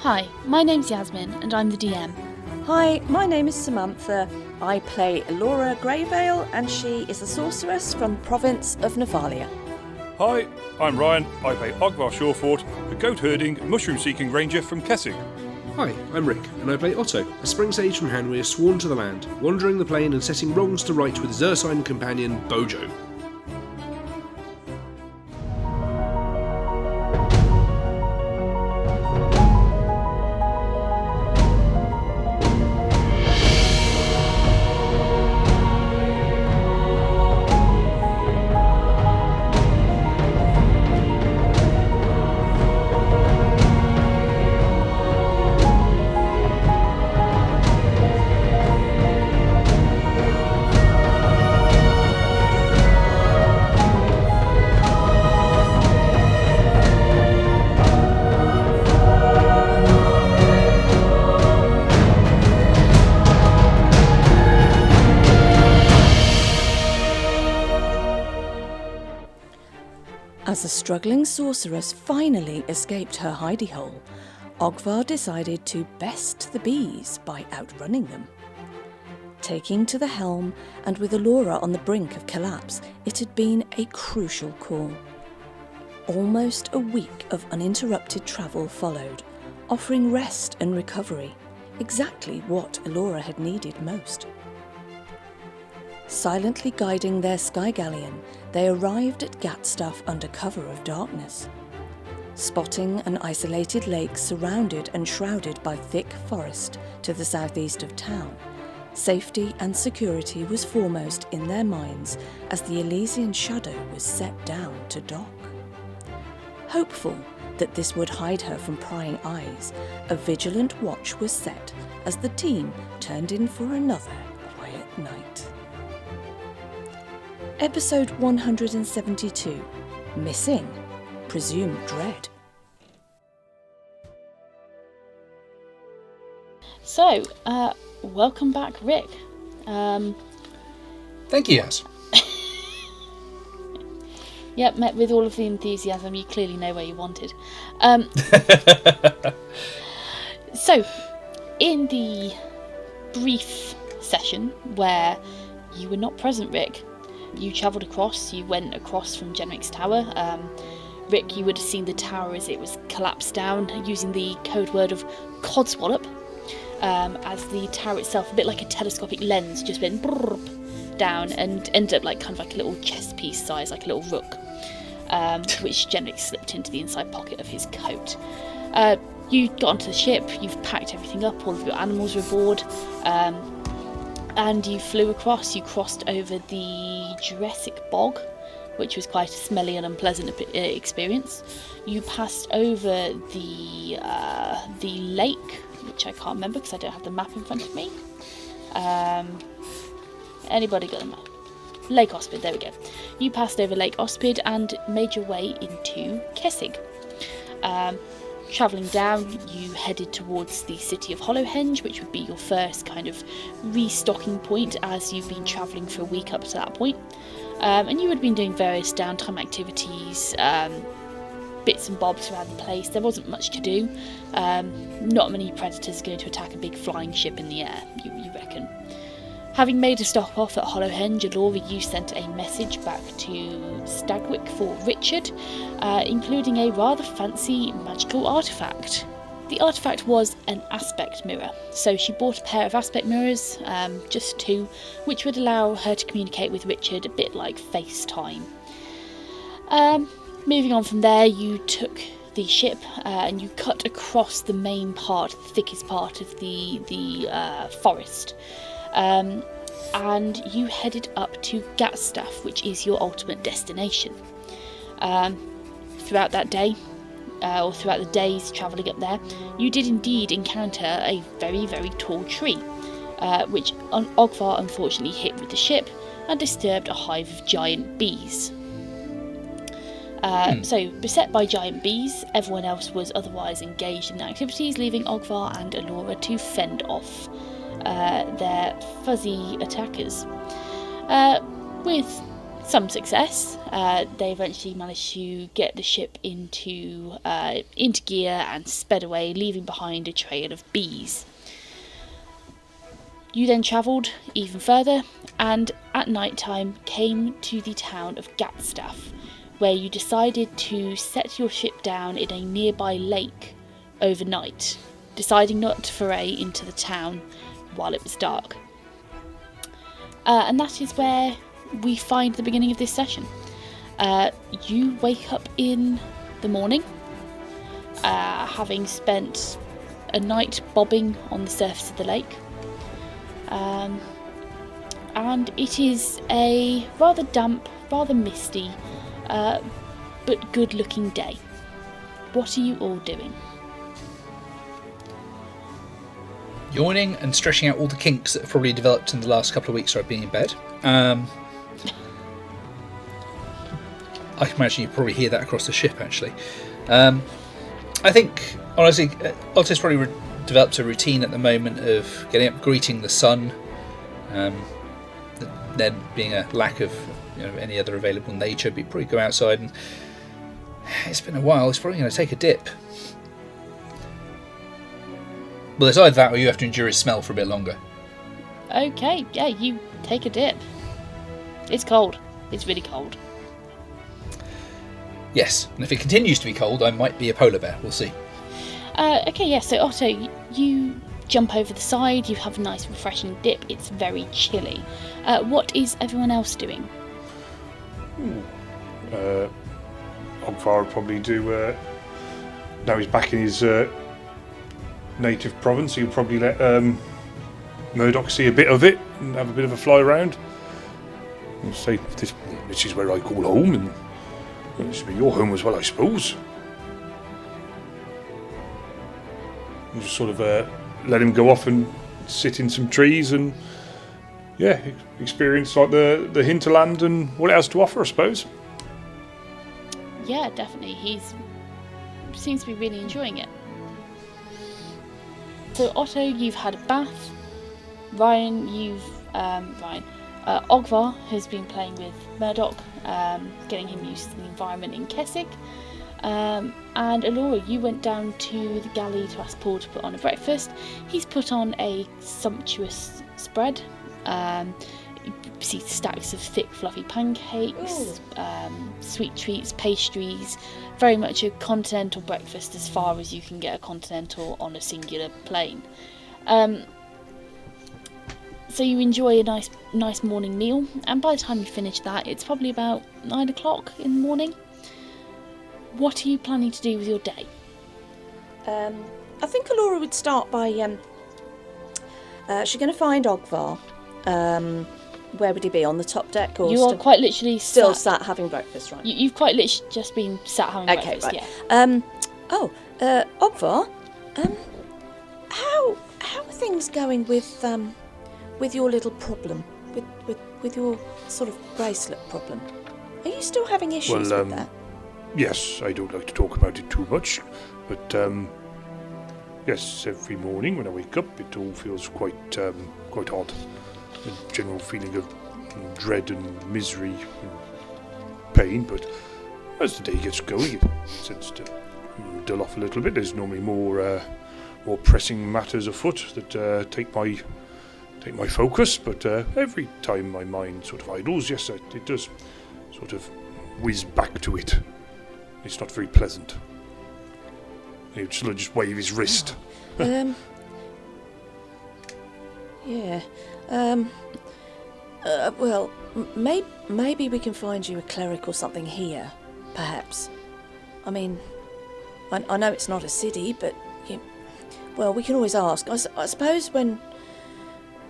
Hi, my name's Yasmin and I'm the DM. Hi, my name is Samantha. I play Elora Greyvale and she is a sorceress from the province of Nephalia. Hi, I'm Ryan. I play Ogvar Shawfort, the goat-herding, mushroom-seeking ranger from Kessig. Hi, I'm Rick, and I play Otto, a spring sage from Hanweir sworn to the land, wandering the plain and setting wrongs to right with his ursine companion, Bojo. As a struggling sorceress finally escaped her hidey hole, Ogvar decided to best the bees by outrunning them. Taking to the helm, and with Elora on the brink of collapse, it had been a crucial call. Almost a week of uninterrupted travel followed, offering rest and recovery, exactly what Elora had needed most. Silently guiding their sky galleon, they arrived at Gatstaf under cover of darkness. Spotting an isolated lake surrounded and shrouded by thick forest to the southeast of town, safety and security was foremost in their minds as the Elysian shadow was set down to dock. Hopeful that this would hide her from prying eyes, a vigilant watch was set as the team turned in for another quiet night. Episode 172, Missing, Presumed Dread. So, welcome back, Rick. Thank you, Yas. Yep, met with all of the enthusiasm. You clearly know where you wanted. So, in the brief session where you were not present, Rick, you travelled across, you went across from Genric's tower. Rick, you would have seen the tower as it was collapsed down using the code word of codswallop, as the tower itself, a bit like a telescopic lens, just went down and ended up like kind of like a little chess piece size, like a little rook, which Genric slipped into the inside pocket of his coat. You got onto the ship, you've packed everything up, all of your animals were aboard, and you flew across. You crossed over the Jurassic Bog, which was quite a smelly and unpleasant experience. You passed over the lake, which I can't remember because I don't have the map in front of me. Anybody got the map? Lake Ospid, there we go. You passed over Lake Ospid and made your way into Kessig. Travelling down, you headed towards the city of Hollowhenge, which would be your first kind of restocking point as you've been travelling for a week up to that point. And you would have been doing various downtime activities, bits and bobs around the place. There wasn't much to do. Not many predators are going to attack a big flying ship in the air, you reckon. Having made a stop off at Hollowhenge, Elora, you sent a message back to Stagwick for Richard, including a rather fancy magical artefact. The artefact was an aspect mirror, so she bought a pair of aspect mirrors, just two, which would allow her to communicate with Richard a bit like FaceTime. Moving on from there, you took the ship and you cut across the main part, the thickest part of the forest. And you headed up to Gatstaf, which is your ultimate destination. Throughout that day, or throughout the days travelling up there, you did indeed encounter a very, very tall tree, which Ogvar unfortunately hit with the ship and disturbed a hive of giant bees. So, beset by giant bees, everyone else was otherwise engaged in the activities, leaving Ogvar and Elora to fend off their fuzzy attackers. With some success. They eventually managed to get the ship into gear and sped away, leaving behind a trail of bees. You then travelled even further, and at night time came to the town of Gatstaf, where you decided to set your ship down in a nearby lake overnight, deciding not to foray into the town while it was dark. And that is where we find the beginning of this session. You wake up in the morning, having spent a night bobbing on the surface of the lake. And it is a rather damp, rather misty, but good looking day. What are you all doing? Yawning and stretching out all the kinks that have probably developed in the last couple of weeks where I've been in bed. I can imagine you probably hear that across the ship, actually. I think, honestly, Otto's probably developed a routine at the moment of getting up, greeting the sun, then being a lack of any other available nature, but probably go outside, and it's been a while, he's probably going to take a dip. Well, it's either that or you have to endure his smell for a bit longer. Okay, yeah, you take a dip. It's cold. It's really cold. Yes, and if it continues to be cold, I might be a polar bear. We'll see. Okay, yeah, so Otto, you jump over the side, you have a nice refreshing dip. It's very chilly. What is everyone else doing? Ogvar would probably do... now he's back in his native province, he'll probably let Murdoch see a bit of it and have a bit of a fly around. And say, this is where I call home, and this should be your home as well, I suppose. And just sort of let him go off and sit in some trees and, yeah, experience like the hinterland and what it has to offer, I suppose. Yeah, definitely. He seems to be really enjoying it. So Otto, you've had a bath. Ryan, Ogvar has been playing with Murdoch, getting him used to the environment in Kessig. And Elora, you went down to the galley to ask Paul to put on a breakfast. He's put on a sumptuous spread. You see stacks of thick fluffy pancakes, sweet treats, pastries, very much a continental breakfast as far as you can get a continental on a singular plane. So you enjoy a nice morning meal, and by the time you finish that, it's probably about 9 o'clock in the morning. What are you planning to do with your day? I think Elora would start by she's going to find Ogvar. Where would he be, on the top deck, or you are quite literally still sat having breakfast, right? You've quite literally just been sat having breakfast. Right. Yeah. Ogvar, how are things going with your little problem, with your sort of bracelet problem? Are you still having issues with that? Yes, I don't like to talk about it too much, but yes, every morning when I wake up, it all feels quite odd. A general feeling of dread and misery and pain, but as the day gets going, it tends to dull off a little bit. There's normally more pressing matters afoot that take my focus, but every time my mind sort of idles, yes, it does sort of whiz back to it. It's not very pleasant. He'll just wave his wrist. Yeah. Well, maybe we can find you a cleric or something here, perhaps. I mean, I know it's not a city, but well, we can always ask. I suppose when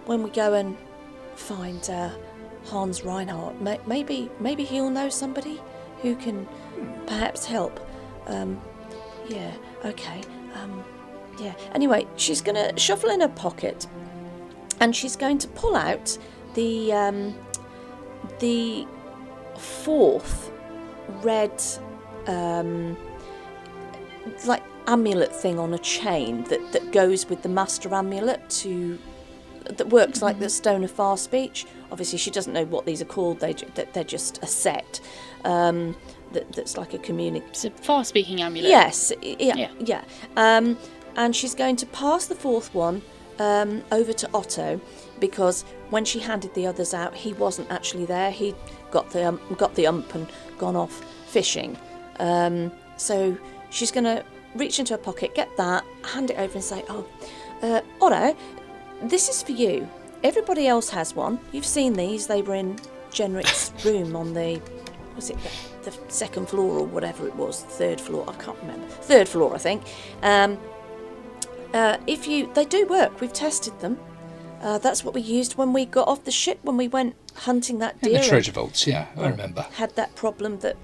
we go and find Hans Reinhardt, maybe he'll know somebody who can perhaps help. Yeah. Okay. Yeah. Anyway, she's gonna shuffle in her pocket, and she's going to pull out the fourth red like amulet thing on a chain that goes with the master amulet to that works like the Stone of Far Speech. Obviously, she doesn't know what these are called. They're just a set. That's like a communic. It's a far-speaking amulet. Yes, yeah. And she's going to pass the fourth one over to Otto, because when she handed the others out, he wasn't actually there. He got the ump and gone off fishing. So she's going to reach into her pocket, get that, hand it over, and say, Otto, this is for you. Everybody else has one. You've seen these. They were in Jenric's room on the second floor or whatever it was, third floor. I can't remember. Third floor, I think. They do work. We've tested them. That's what we used when we got off the ship when we went hunting that deer. In the treasure vaults, yeah, I remember. Had that problem that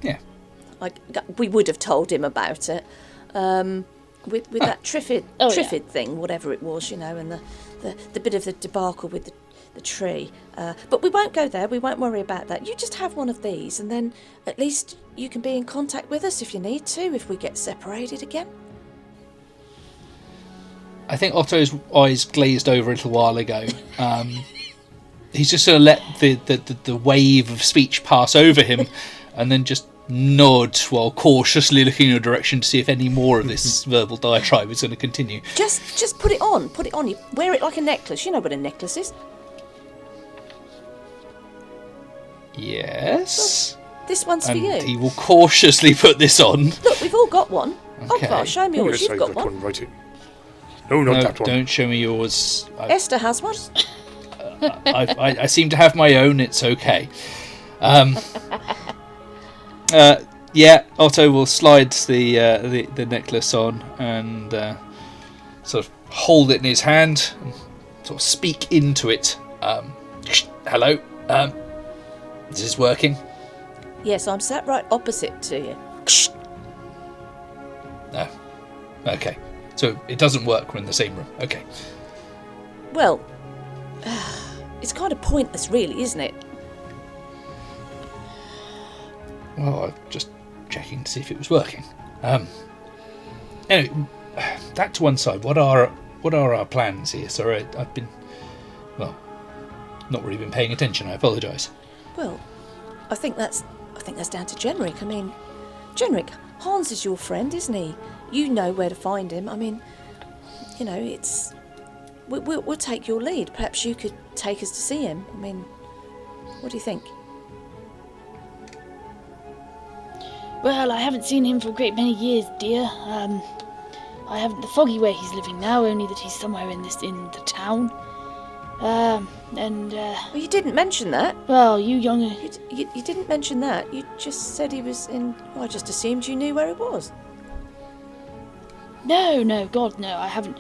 we would have told him about it. With that Triffid thing, whatever it was, and the bit of the debacle with the tree. But we won't go there. We won't worry about that. You just have one of these, and then at least you can be in contact with us if you need to, if we get separated again. I think Otto's eyes glazed over a little while ago. He's just going to let the wave of speech pass over him and then just nod while cautiously looking in your direction to see if any more of this verbal diatribe is going to continue. Just put it on. Put it on. You wear it like a necklace. You know what a necklace is. Yes. Well, this one's for you. And he will cautiously put this on. Look, we've all got one. Okay. Ogvar, show me yours. Yes, You've got I've got one. right here. No, not that one. Don't show me yours. Esther has one. I seem to have my own. It's okay. Yeah, Otto will slide the necklace on and sort of hold it in his hand and sort of speak into it. Hello. Is this working? Yes, I'm sat right opposite to you. No. Okay. So it doesn't work. We're in the same room. Okay. Well, it's kind of pointless, really, isn't it? Well, I'm just checking to see if it was working. Anyway, that to one side. What are our plans here? Sorry, I've been, not really been paying attention. I apologise. Well, I think that's down to Jenric. I mean, Jenric, Hans is your friend, isn't he? You know where to find him. I mean, it's we'll take your lead. Perhaps you could take us to see him. I mean, what do you think? Well, I haven't seen him for a great many years, dear. I haven't the foggy where he's living now, only that he's somewhere in the town. Well, you didn't mention that. Well, you younger... You didn't mention that. You just said he was in... Well, I just assumed you knew where he was. No, God, no. I haven't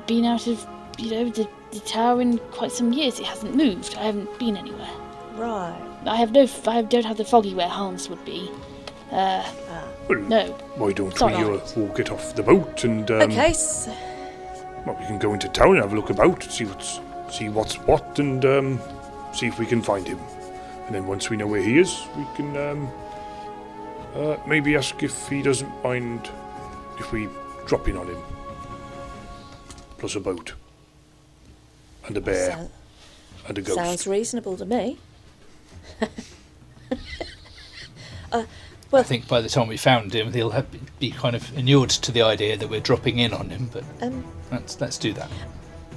been out of, the tower in quite some years. It hasn't moved. I haven't been anywhere. Right. I don't have the foggy where Hans would be. Well, no. Why don't Sorry. we all get off the boat and... Okay, Well, we can go into town and have a look about, see what's what, and see if we can find him. And then once we know where he is, we can maybe ask if he doesn't mind if we drop in on him. Plus a boat. And a bear. And a ghost. Sounds reasonable to me. I think by the time we found him, he'll be kind of inured to the idea that we're dropping in on him. But let's do that.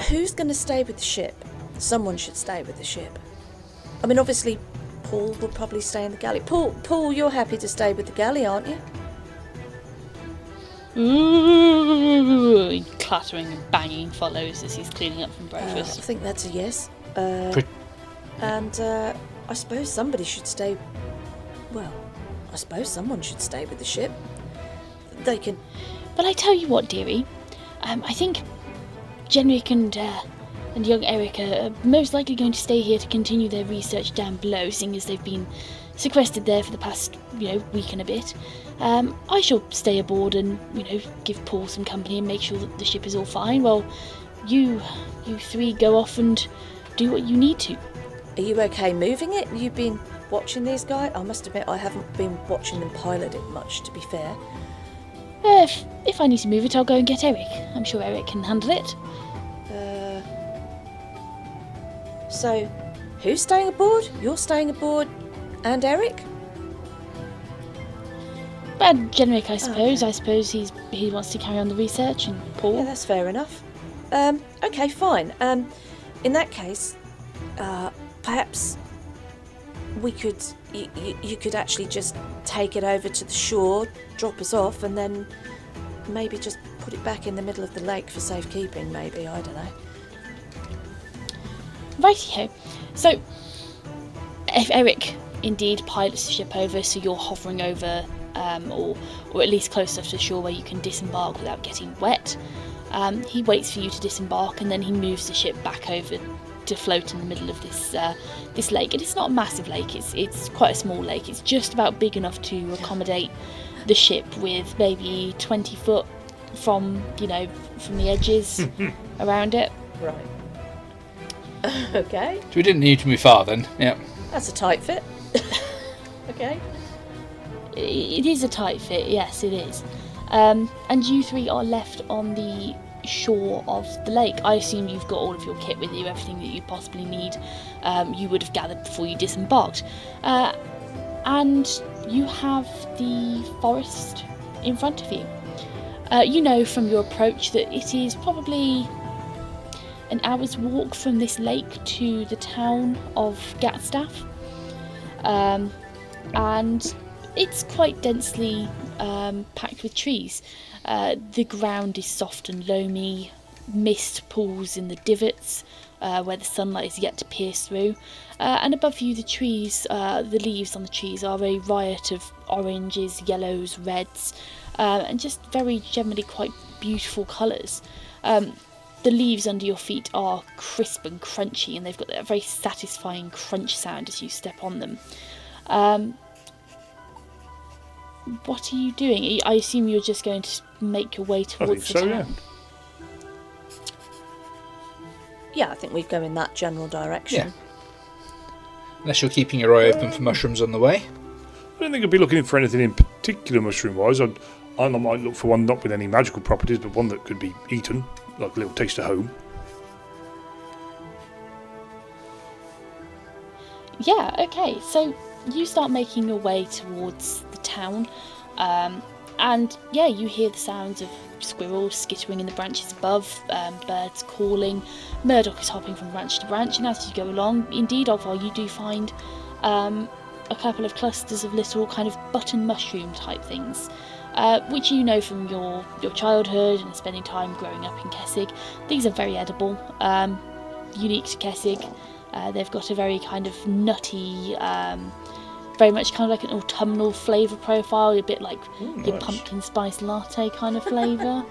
Who's going to stay with the ship? Someone should stay with the ship. I mean, obviously, Paul will probably stay in the galley. Paul, you're happy to stay with the galley, aren't you? Ooh, clattering and banging follows as he's cleaning up from breakfast. I think that's a yes. And I suppose somebody should stay... Well, I suppose someone should stay with the ship. They can... But I tell you what, dearie, I think Jenric and young Eric are most likely going to stay here to continue their research down below, seeing as they've been sequestered there for the past, week and a bit. I shall stay aboard and, give Paul some company and make sure that the ship is all fine, while you three go off and do what you need to. Are you okay moving it? You've been watching these guys? I must admit, I haven't been watching them pilot it much, to be fair. If I need to move it, I'll go and get Eric. I'm sure Eric can handle it. So, who's staying aboard? You're staying aboard, and Eric? And Generic, I suppose. Okay. I suppose he wants to carry on the research, and Paul. Yeah, that's fair enough. Okay, fine. In that case, perhaps we could, you could actually just take it over to the shore, drop us off, and then maybe just put it back in the middle of the lake for safekeeping, maybe, I don't know. Righty-ho. So, if Eric indeed pilots the ship over, so you're hovering over, or at least close enough to the shore where you can disembark without getting wet, he waits for you to disembark, and then he moves the ship back over to float in the middle of this lake. And it's not a massive lake, it's quite a small lake. It's just about big enough to accommodate the ship, with maybe 20 foot from the edges around it. Right. Okay. So we didn't need to move far then. Yeah. That's a tight fit. Okay. It is a tight fit, yes, it is. And you three are left on the shore of the lake. I assume you've got all of your kit with you, everything that you possibly need. You would have gathered before you disembarked. And you have the forest in front of you. You know from your approach that it is probably an hour's walk from this lake to the town of Gatstaf. And it's quite densely packed with trees. The ground is soft and loamy, mist pools in the divots where the sunlight is yet to pierce through, and above you the trees, the leaves on the trees are a riot of oranges, yellows, reds, and just very generally quite beautiful colours. The leaves under your feet are crisp and crunchy, and they've got that very satisfying crunch sound as you step on them. What are you doing? I assume you're just going to make your way towards the town. Yeah, I think we go in that general direction. Yeah. Unless you're keeping your eye open for mushrooms on the way. I don't think I'd be looking for anything in particular mushroom-wise. I might look for one not with any magical properties, but one that could be eaten, like a little taste of home. Yeah, okay, so you start making your way towards the town, and yeah, you hear the sounds of squirrels skittering in the branches above, birds calling, Murdoch is hopping from branch to branch, and as you go along, indeed, Ogvar, you do find a couple of clusters of little kind of button mushroom type things, which you know from your childhood and spending time growing up in Kessig. These are very edible, unique to Kessig. They've got a very kind of nutty, very much kind of like an autumnal flavour profile, a bit like your nice. pumpkin spice latte kind of flavour.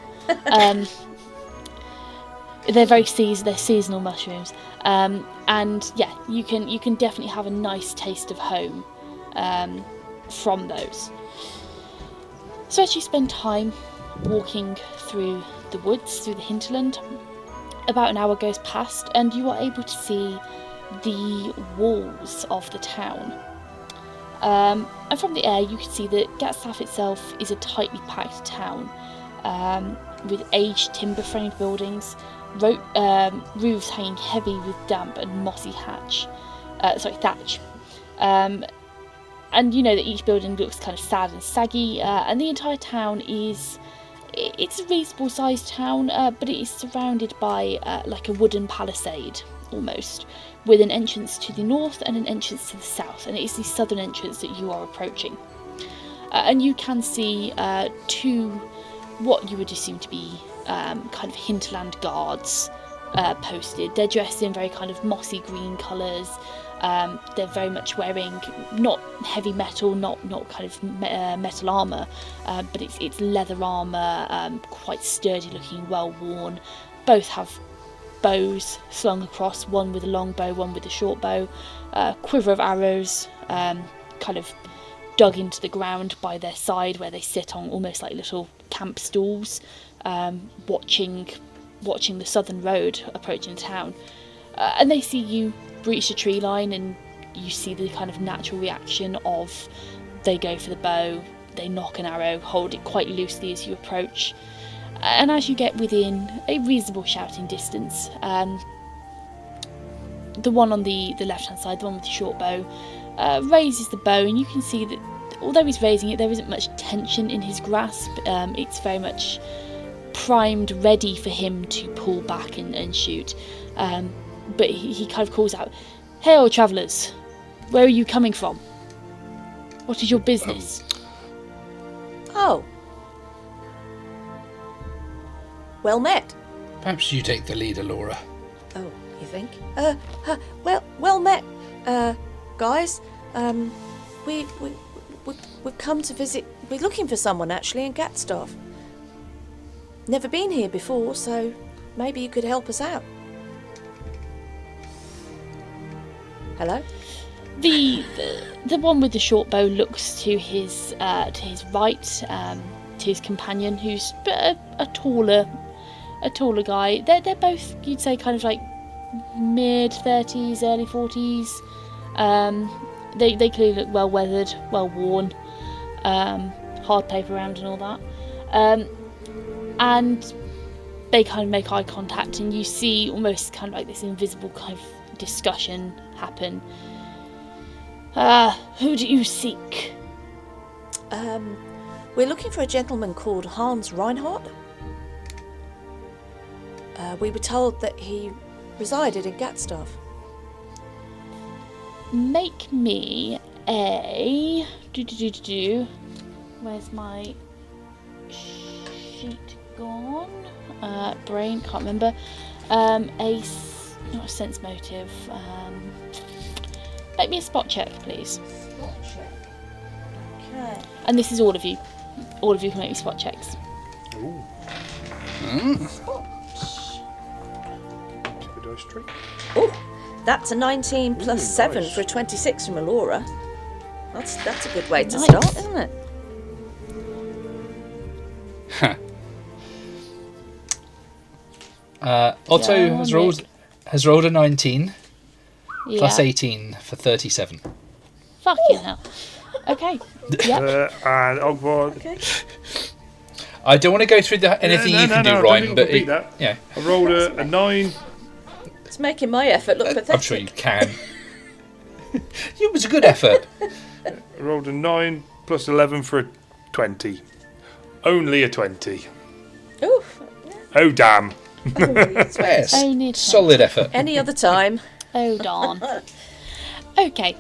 They're very they're seasonal mushrooms, and yeah, you can definitely have a nice taste of home from those. So as you spend time walking through the woods, through the hinterland, about an hour goes past, and you are able to see the walls of the town. And from the air you can see that Gatstaf itself is a tightly packed town, with aged timber framed buildings, roofs hanging heavy with damp and mossy thatch. And you know that each building looks kind of sad and saggy, and the entire town it's a reasonable sized town, but it is surrounded by like a wooden palisade almost, with an entrance to the north and an entrance to the south, and it is the southern entrance that you are approaching. And you can see two, what you would assume to be kind of hinterland guards posted. They're dressed in very kind of mossy green colours. They're very much wearing not heavy metal, not kind of metal armour, but it's leather armour, quite sturdy looking, well worn. Both have bows slung across, one with a long bow, one with a short bow, quiver of arrows kind of dug into the ground by their side, where they sit on almost like little camp stools, watching the southern road approaching town. And they see you breach the tree line, and you see the kind of natural reaction of they go for the bow, they knock an arrow, hold it quite loosely as you approach. And as you get within a reasonable shouting distance, the one on the left-hand side, the one with the short bow, raises the bow, and you can see that although he's raising it, there isn't much tension in his grasp. It's very much primed, ready for him to pull back and shoot. But he kind of calls out, "Hail, travellers! Where are you coming from? What is your business?" Oh. Well met. Perhaps you take the lead, Elora. Oh, you think? Well met, guys. We've come to visit. We're looking for someone actually in Gatstaf. Never been here before, so maybe you could help us out. Hello? The one with the short bow looks to his right, to his companion, who's a taller guy. They're both, you'd say, kind of like mid-30s, early 40s. They clearly look well weathered, well worn, hard paper round and all that. And they kind of make eye contact, and you see almost kind of like this invisible kind of discussion happen. Who do you seek? We're looking for a gentleman called Hans Reinhardt. We were told that he resided in Gatstaf. Make me a... Where's my sheet gone? Brain, can't remember. Not a sense motive. Make me a spot check, please. Spot check. Okay. And this is all of you. All of you can make me spot checks. Ooh. Tip of dice tray. Oh, that's a 19 plus 7 nice. for a 26 from Elora. That's a good way to Nice. start, isn't it? Otto Yeah, has rolled a 19 Yeah. plus 18 for 37. Fucking hell. Okay. Yep. And Ogvar. Okay. I don't want to go through anything you can do, I Ryan, don't but think we'll beat that. yeah, I rolled a 9. It's making my effort look pathetic. I'm sure you can. It was a good effort. I rolled a 9 plus 11 for a 20. Only a 20. Oof. Oh, damn. Yes, Only a solid effort. Any other time. Oh, darn. Okay.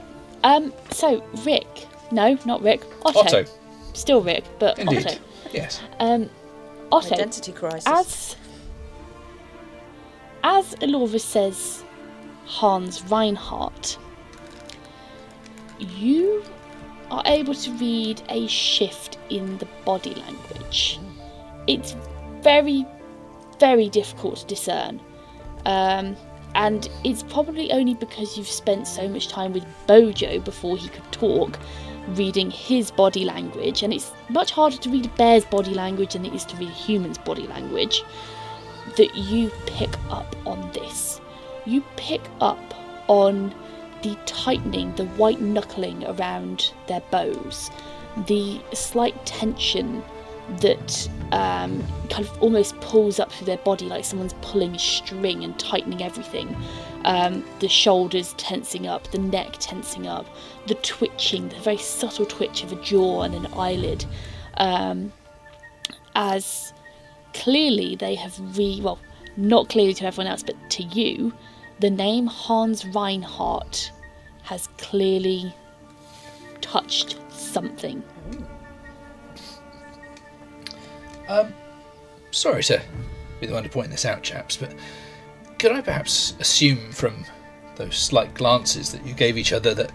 So, Rick. No, not Rick. Otto. Still Rick, but Indeed. Otto. Yes. Otto. Identity crisis. As Elora says, Hans Reinhardt, you are able to read a shift in the body language. It's very, very difficult to discern. And it's probably only because you've spent so much time with Bojo before he could talk, reading his body language, and it's much harder to read a bear's body language than it is to read a human's body language, that you pick up on this. You pick up on the tightening, the white knuckling around their bows, the slight tension that kind of almost pulls up through their body like someone's pulling a string and tightening everything. The shoulders tensing up, the neck tensing up, the twitching, the very subtle twitch of a jaw and an eyelid, as clearly they have not clearly to everyone else, but to you, the name Hans Reinhardt has clearly touched something. Sorry to be the one to point this out, chaps, but could I perhaps assume from those slight glances that you gave each other that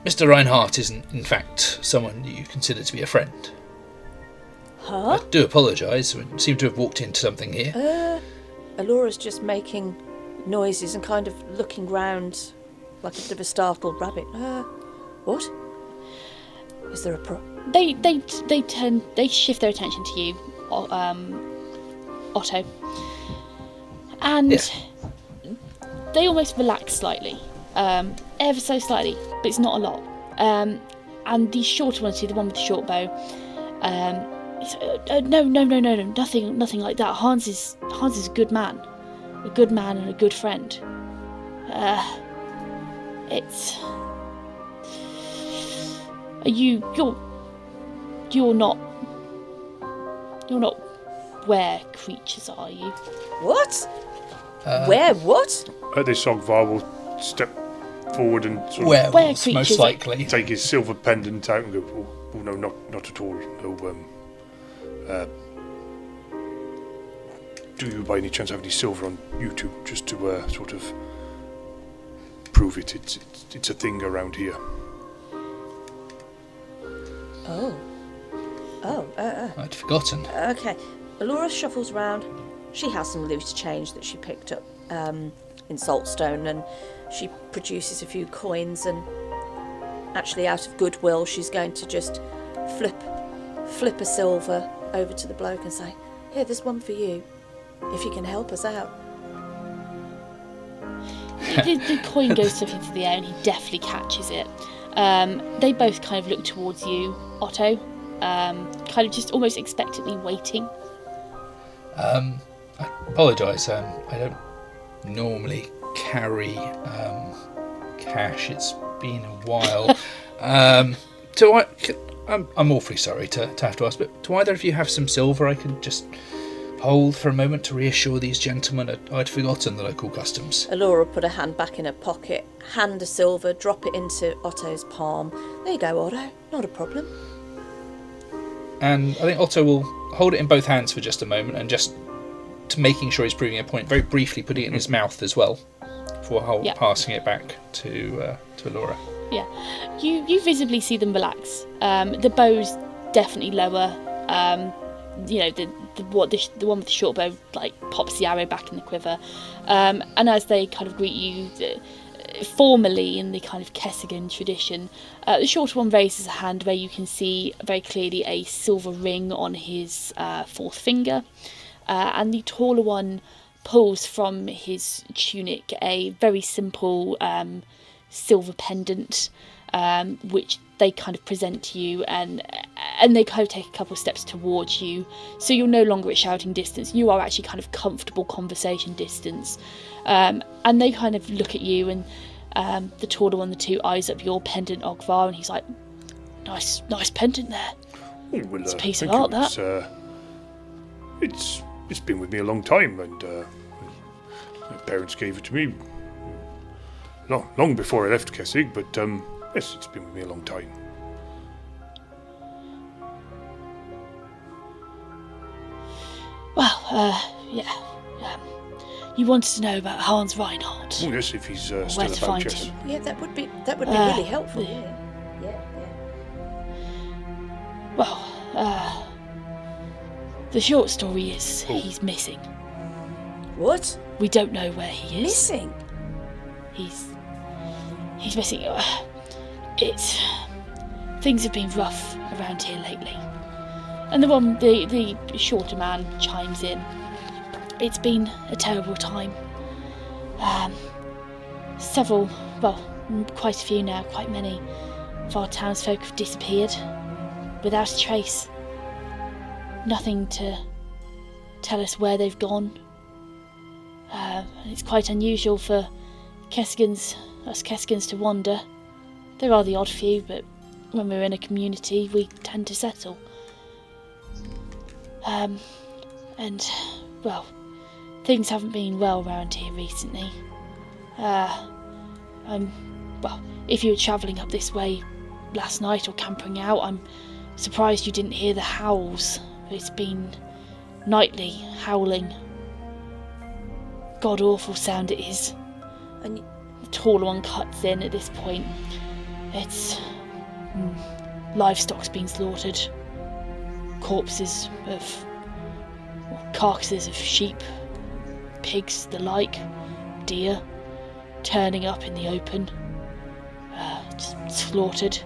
Mr. Reinhardt isn't, in fact, someone you consider to be a friend? Huh? I do apologise. We seem to have walked into something here. Elora's just making noises and kind of looking round like a bit of a startled rabbit. What? Is there a They shift their attention to you, Otto, and they almost relax slightly, ever so slightly, but it's not a lot. And the shorter one, the one with the short bow, no, nothing like that. Hans is a good man and a good friend. It's... You're not where creatures are you? What? Where what? This Ogvar will step forward and sort of Werewolves, creatures most are- likely. take his silver pendant out and go, oh no, not at all. No, do you by any chance have any silver on you two, just to sort of prove it's a thing around here? I'd forgotten. Okay. Elora shuffles round. She has some loose change that she picked up in Saltstone, and she produces a few coins, and actually out of goodwill she's going to just flip a silver over to the bloke and say, "Here, there's one for you, if you can help us out." The coin goes up into the air and he definitely catches it. They both kind of look towards you, Otto, kind of just almost expectantly waiting. I apologise. I don't normally carry cash. It's been a while. I'm awfully sorry to have to ask, but do either of you have some silver I can just hold for a moment to reassure these gentlemen I'd forgotten the local customs? Elora put her hand back in her pocket, hand a silver, drop it into Otto's palm. There you go, Otto. Not a problem. And I think Otto will hold it in both hands for just a moment and just to making sure he's proving a point, very briefly putting it in his mouth as well before passing it back to Elora. Yeah, you visibly see them relax. The bow's definitely lower. The one with the short bow like pops the arrow back in the quiver, and as they kind of greet you formally in the kind of Kessigan tradition, the shorter one raises a hand where you can see very clearly a silver ring on his fourth finger, and the taller one pulls from his tunic a very simple silver pendant, which they kind of present to you, and they kind of take a couple of steps towards you, so you're no longer at shouting distance. You are actually kind of comfortable conversation distance, and they kind of look at you, and the taller one, the two eyes up your pendant, Ogvar, and he's like, nice pendant there. Oh, well, It's a piece of thank art, you. that. It's been with me a long time, and my parents gave it to me long before I left Kessig, but yes, it's been with me a long time. Well, yeah. You wanted to know about Hans Reinhardt. Oh yes, if he's still where to about, find yes. him. Yeah, that would be really helpful. Yeah. Well, the short story is he's missing. What? We don't know where he is. Missing? He's missing. Things have been rough around here lately. And the shorter man chimes in. It's been a terrible time. Quite a few now, quite many of our townsfolk have disappeared without a trace. Nothing to tell us where they've gone. It's quite unusual for us Kessigans to wander. There are the odd few, but when we're in a community, we tend to settle. Things haven't been well round here recently. If you were travelling up this way last night or camping out, I'm surprised you didn't hear the howls. It's been nightly howling. God awful sound it is. And The taller one cuts in at this point. It's livestock's been slaughtered. Carcasses of sheep, pigs, the like, deer, turning up in the open, just slaughtered,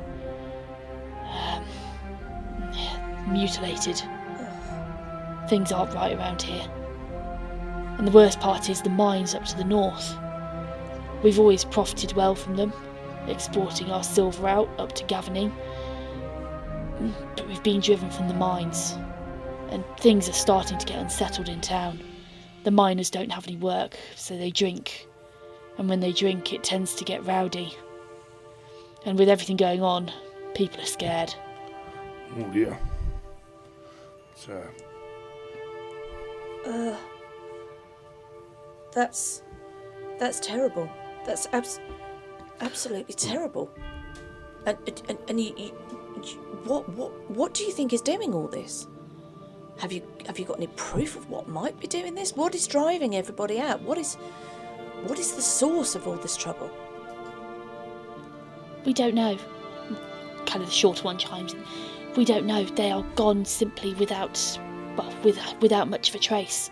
mutilated. Things aren't right around here. And the worst part is the mines up to the north. We've always profited well from them, exporting our silver out up to Gavening, but we've been driven from the mines, and things are starting to get unsettled in town. The miners don't have any work, so they drink, And when they drink, it tends to get rowdy. And with everything going on, people are scared. Oh dear. That's terrible. That's absolutely terrible. And what do you think is doing all this? Have you got any proof of what might be doing this? What is driving everybody out? What is the source of all this trouble? We don't know. Kind of the shorter one chimes in. We don't know. They are gone simply without much of a trace.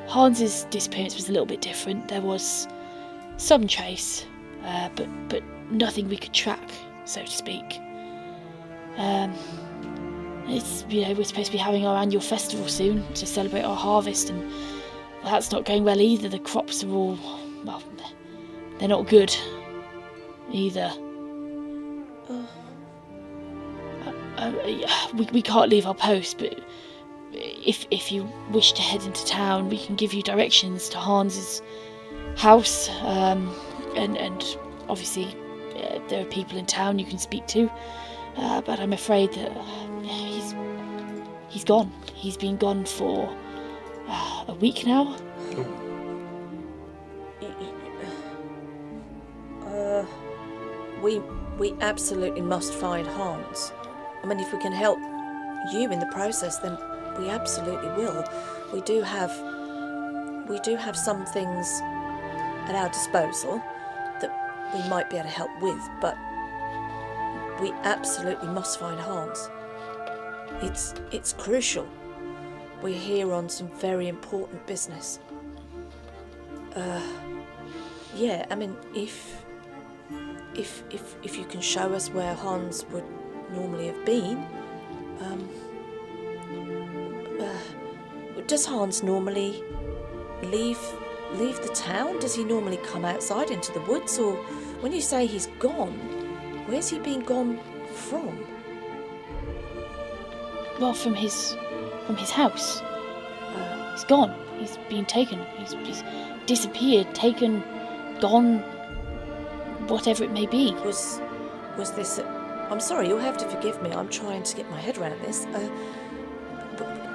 Hans's disappearance was a little bit different. There was some trace, but nothing we could track, so to speak. It's we're supposed to be having our annual festival soon to celebrate our harvest, and that's not going well either. The crops are all they're not good either. We can't leave our post, but if you wish to head into town, we can give you directions to Hans's house, and obviously there are people in town you can speak to, but I'm afraid that he's gone. He's been gone for a week now. We absolutely must find Hans. I mean, if we can help you in the process, then we absolutely will. We do have some things at our disposal that we might be able to help with, but we absolutely must find Hans. It's crucial. We're here on some very important business. Yeah, I mean, if you can show us where Hans would normally have been, does Hans normally leave the town? Does he normally come outside into the woods? Or when you say he's gone, where's he been gone from? Well, from his house. He's gone. He's been taken. He's disappeared, taken, gone, whatever it may be. Was this? I'm sorry, you'll have to forgive me. I'm trying to get my head around this.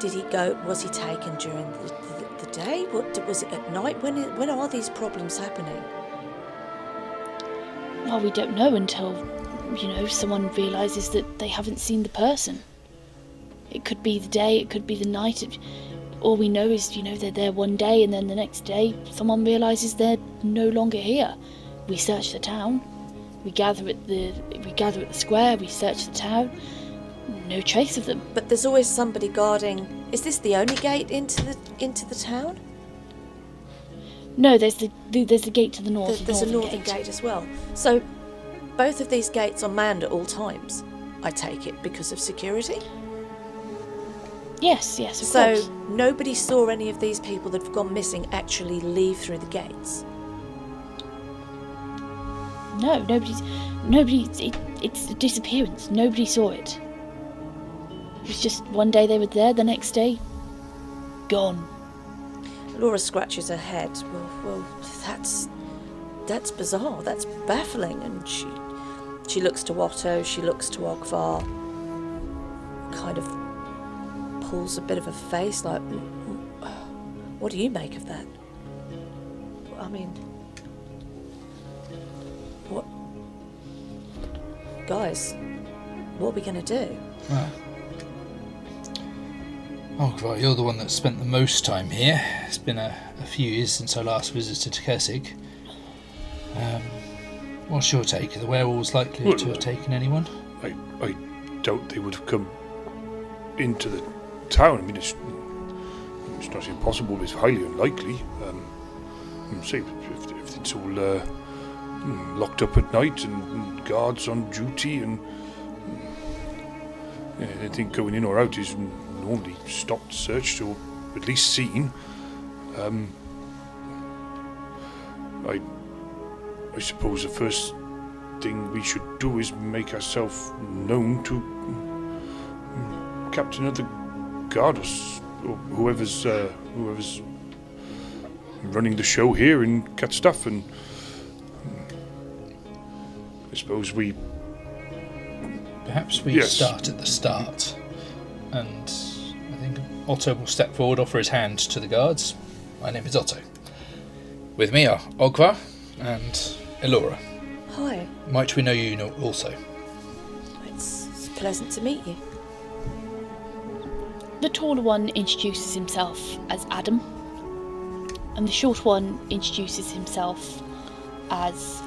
Did he go? Was he taken during the day? Was it at night? When are these problems happening? Well, we don't know until someone realises that they haven't seen the person. It could be the day, it could be the night. All we know is, they're there one day, and then the next day someone realises they're no longer here. We search the town. We gather at the square. We search the town. No trace of them. But there's always somebody guarding. Is this the only gate into the town? No, there's the gate to the north. There's a northern gate as well. So both of these gates are manned at all times, I take it, because of security? Yes, of course. So nobody saw any of these people that have gone missing actually leave through the gates? No, it's a disappearance. Nobody saw it. It was just one day they were there, the next day, gone. Laura scratches her head. Well, that's bizarre. That's baffling. And she looks to Otto. She looks to Ogvar. Kind of pulls a bit of a face, like, what do you make of that? I mean, what, guys? What are we going to do? Well, Ogvar, you're the one that's spent the most time here. It's been a few years since I last visited Kessig. What's your take? Are the werewolves likely to have taken anyone? I doubt they would have come into the town. I mean, it's not impossible, but it's highly unlikely. Say, if it's all locked up at night and guards on duty, and anything going in or out is normally stopped, searched, or at least seen. I suppose the first thing we should do is make ourselves known to captain of the guard, or whoever's running the show here in Gatstaf, and I suppose we... Perhaps we Yes. start at the start, and I think Otto will step forward, offer his hand to the guards. My name is Otto. With me are Ogvar and Elora. Hi, Might we know you also? it's pleasant to meet you. The taller one introduces himself as Adam, and the short one introduces himself as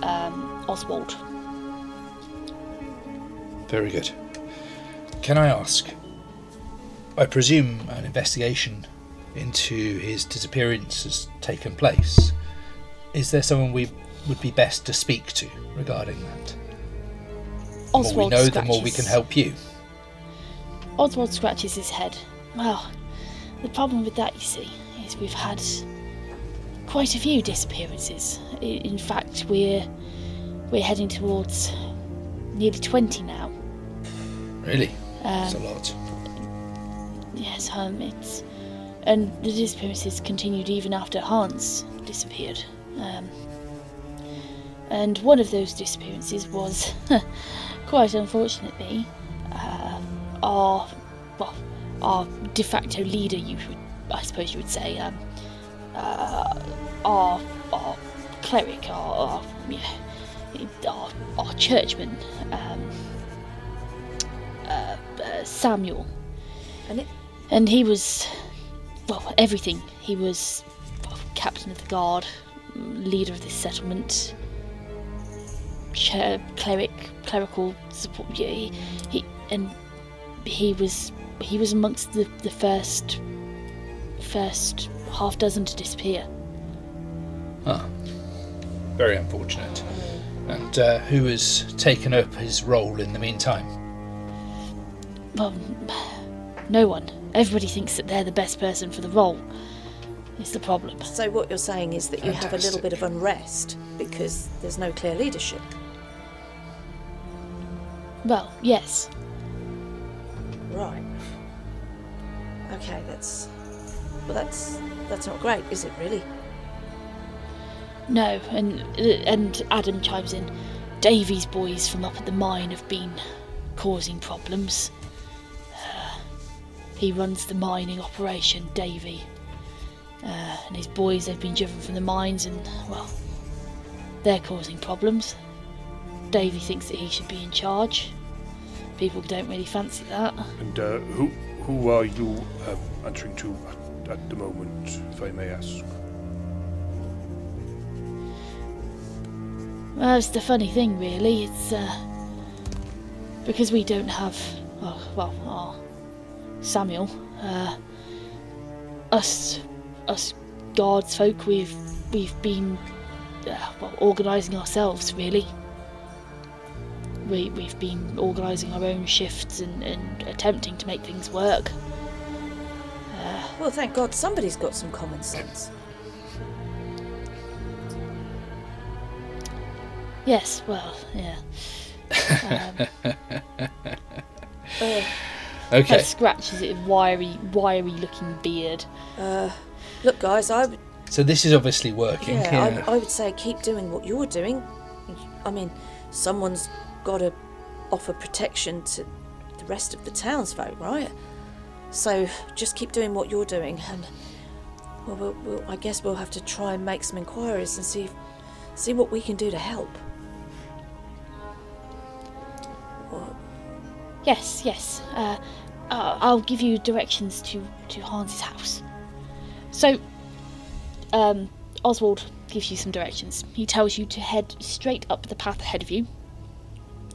Oswald. Very good. Can I ask, I presume an investigation into his disappearance has taken place. Is there someone we would be best to speak to regarding that? The more we Oswald know, scratches. the more we can help you. Oswald scratches his head. Well, the problem with that, you see, is we've had quite a few disappearances. In fact, we're heading towards nearly 20 now. Really? That's a lot. Yes, and the disappearances continued even after Hans disappeared. And one of those disappearances was, quite unfortunately, our de facto leader. I suppose you would say, our cleric, our churchman, Samuel. And he was, everything. He was captain of the guard, leader of this settlement, clerical support. He was amongst the first half dozen to disappear. Ah, very unfortunate. And who has taken up his role in the meantime? Well, no one. Everybody thinks that they're the best person for the role. It's the problem. So what you're saying is that you have a little bit of unrest because there's no clear leadership. Well, yes. Right. Okay, that's not great, is it really? No, and Adam chimes in. Davy's boys from up at the mine have been causing problems. He runs the mining operation, Davy. And his boys have been driven from the mines and, they're causing problems. Davy thinks that he should be in charge. People don't really fancy that. And who are you answering to at the moment, if I may ask? Well, it's the funny thing, really. It's because we don't have, our Samuel. Us guards folk. We've been organising ourselves, really. We've been organising our own shifts and attempting to make things work. Well, thank God somebody's got some common sense. Yes, well, yeah. Okay. He scratches his wiry-looking beard. Look, guys, So this is obviously working. I would say keep doing what you're doing. I mean, someone's got to offer protection to the rest of the townsfolk, right? So just keep doing what you're doing, and I guess we'll have to try and make some inquiries and see what we can do to help. Yes. I'll give you directions to Hans's house. So, Oswald gives you some directions. He tells you to head straight up the path ahead of you,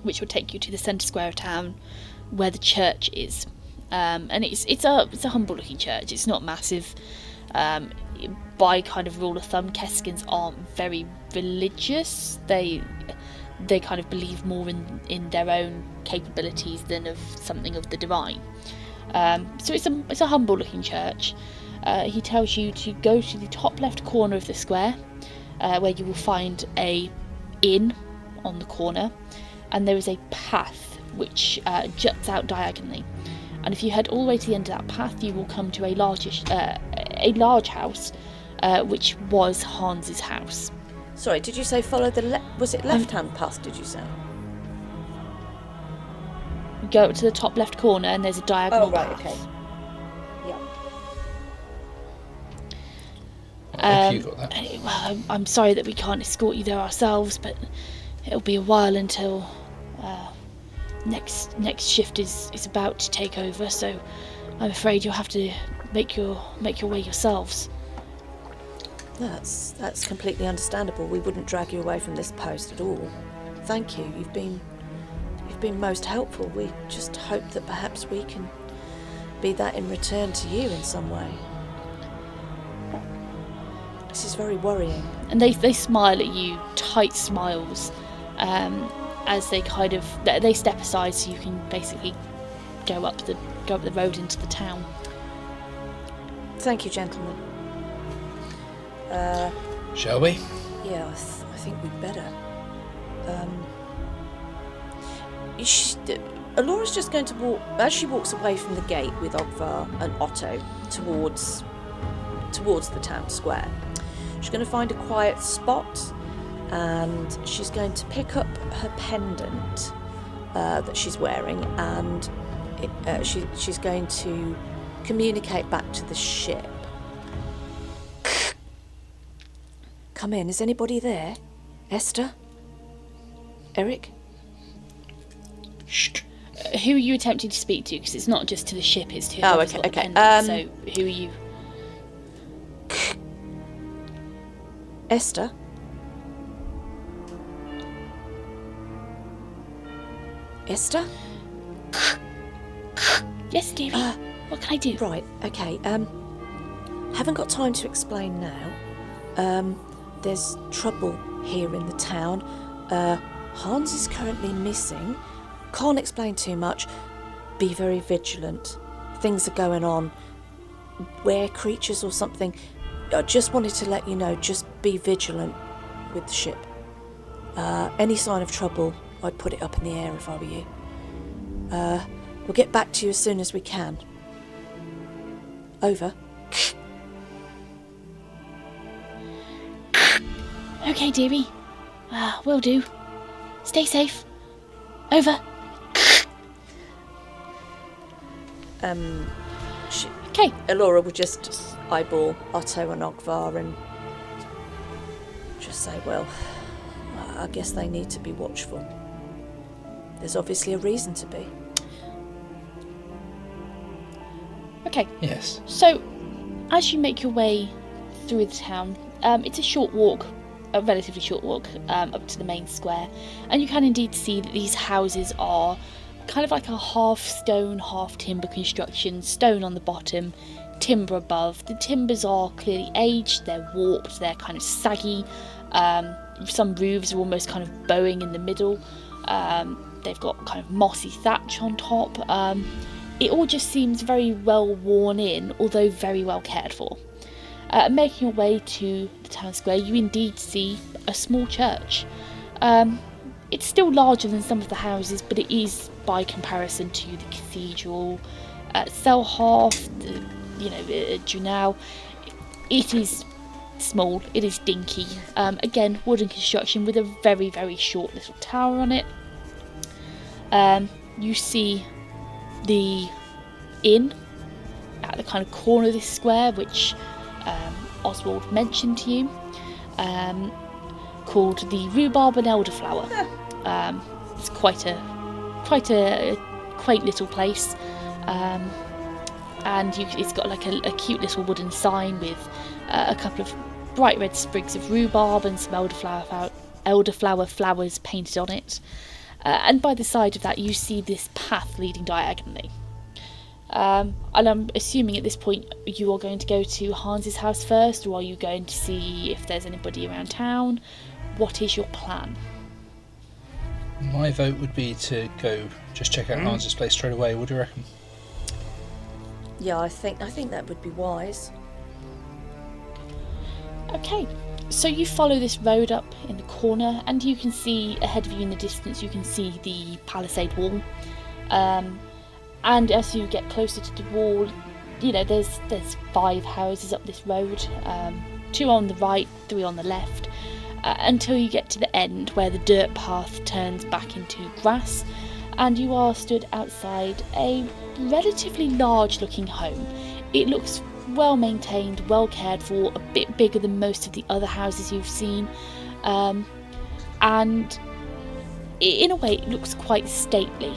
which will take you to the centre square of town, where the church is. And it's a humble-looking church. It's not massive. By kind of rule of thumb, Kessigans aren't very religious. They kind of believe more in their own capabilities than of something of the divine. So it's a humble-looking church. He tells you to go to the top left corner of the square, where you will find a inn on the corner, and there is a path which juts out diagonally. And if you head all the way to the end of that path, you will come to a large house which was Hans's house. Sorry, did you say follow the was it left-hand path, did you say? Go up to the top left corner and there's a diagonal path. Okay. Yeah. I hope you got that. Well, I'm sorry that we can't escort you there ourselves, but it'll be a while until next shift is about to take over, so I'm afraid you'll have to make your way yourselves. That's completely understandable. We wouldn't drag you away from this post at all. Thank you. You've been most helpful. We just hope that perhaps we can be that in return to you in some way. This is very worrying. And they smile at you, tight smiles, as they step aside so you can basically go up the road into the town. Thank you, gentlemen. Shall we? Yeah, I think we'd better. Elora's just going to walk, as she walks away from the gate with Ogvar and Otto towards the town square. She's going to find a quiet spot and she's going to pick up her pendant that she's wearing, and she's going to communicate back to the ship. Come in, is anybody there? Esther? Eric? Shh. Who are you attempting to speak to? Because it's not just to the ship, it's to Oh, whoever's okay, got the okay. pendant. So who are you? Esther? Esther? Yes, dearie. What can I do? Right, okay. Haven't got time to explain now. There's trouble here in the town. Hans is currently missing. Can't explain too much. Be very vigilant. Things are going on. Were creatures or something. I just wanted to let you know, just be vigilant with the ship. Any sign of trouble, I'd put it up in the air if I were you. We'll get back to you as soon as we can. Over. Okay, dearie. Will do. Stay safe. Over. Okay. Elora will just eyeball Otto and Ogvar and just say, well, I guess they need to be watchful. There's obviously a reason to be. Okay. Yes. So, as you make your way through the town, it's a relatively short walk up to the main square, and you can indeed see that these houses are kind of like a half stone, half timber construction, stone on the bottom, timber above. The timbers are clearly aged, they're warped, they're kind of saggy. Some roofs are almost kind of bowing in the middle. They've got kind of mossy thatch on top. It all just seems very well worn in, although very well cared for. Making your way to the town square, you indeed see a small church. It's still larger than some of the houses, but it is, by comparison to the cathedral, Selhoff, Junau, it is small, it is dinky. Again, wooden construction with a very, very short little tower on it. You see the inn at the kind of corner of this square, which Oswald mentioned to you, called the Rhubarb and Elderflower. It's quite a quaint little place, and it's got like a cute little wooden sign with a couple of bright red sprigs of rhubarb and some elderflower flowers painted on it. And by the side of that, you see this path leading diagonally. And I'm assuming at this point you are going to go to Hans's house first, or are you going to see if there's anybody around town? What is your plan? My vote would be to go just check out Hans's place straight away. What do you reckon? Yeah, I think that would be wise. Okay, so you follow this road up in the corner, and you can see ahead of you in the distance, you can see the palisade wall. And as you get closer to the wall, there's 5 houses up this road. 2 on the right, 3 on the left, until you get to the end where the dirt path turns back into grass, and you are stood outside a relatively large looking home. It looks well maintained, well cared for, a bit bigger than most of the other houses you've seen, and in a way it looks quite stately.